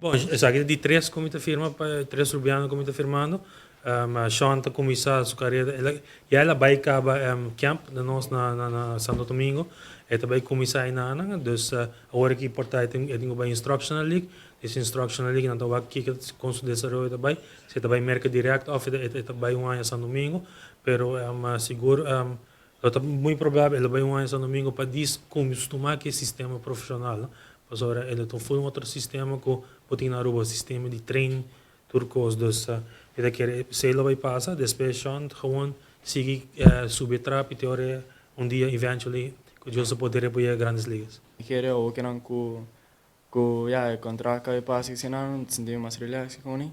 Bom, aqui de três como firma, três rubianos como firmando, Sean está começar a sua carreira, ela vai acabar camp de nós na Santo Domingo, ela vai começar aí na dus agora que portar tem vai instructional league, esse instructional league não vai que com o desenvolvimento vai, se vai merca direct off ela vai ano Santo Domingo, pero seguro é muito provável ela vai ano Santo Domingo para descostumar que sistema profissional, não? Mas agora ele foi outro sistema que pode na rua sistema de training turcos dus ele quer se ele vai passar depois gewoon seguir subir trap e teoria dia eventually que eu poder apoiar grandes ligas. Queria o que não ku ja contract kai pasi sinan sindi mas relax koni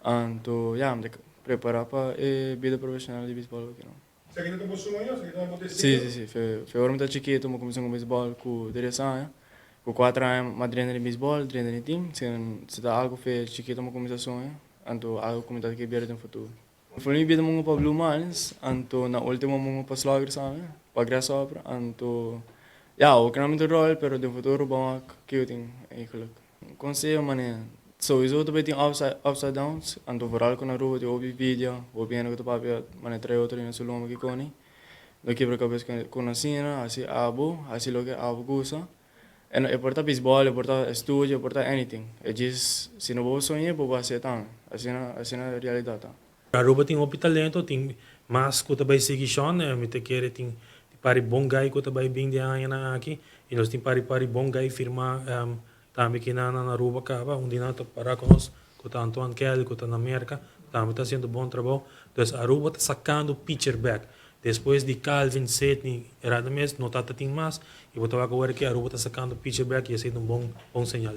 anto ja me prepara para vida profissional de beisebol que não. Você ainda tem bom sonho? Você ainda tem bom Sim, sim, sim. Foi hora muito chiquito, mas comecei com beisebol com direção, com 4 anos, madrinha de beisebol, treina de time, se dá algo foi chiquito, mas comecei a sonhar, anto algo como tá que vier no futuro. Foi minha vida muito para Blue Marlins, anto na última muito para Slugger sabe, para Grasshopper, anto ja, ook nam de rol, pero de futuro vamos a cuting eigenlijk. Conselho, mané, sowieso te beting upside downs, anto vooral con rubo de obi video, obi ano que papia, mané trae otro en su lomo que coni. Lo que precabes con la cena, así lo que abu gusta. En porta baseball, porta estudio, porta anything. É just, se não vou sonhar, vou fazer tan. Assim na realidade. A Aruba tem talento, tem mas que também segue Sean, me te quer tem pari bom guy que também bem de na aqui, e nós tem pari bom guy firma também que na Aruba acaba, onde não tá para com nós, que tá Antoine Kelly, que tá na América, também tá fazendo bom trabalho. Então Aruba tá sacando pitcher back. Depois de Calvin Sidney, era mesmo, não tá tem mais, e vou agora que Aruba tá sacando pitcher back e esse é bom sinal.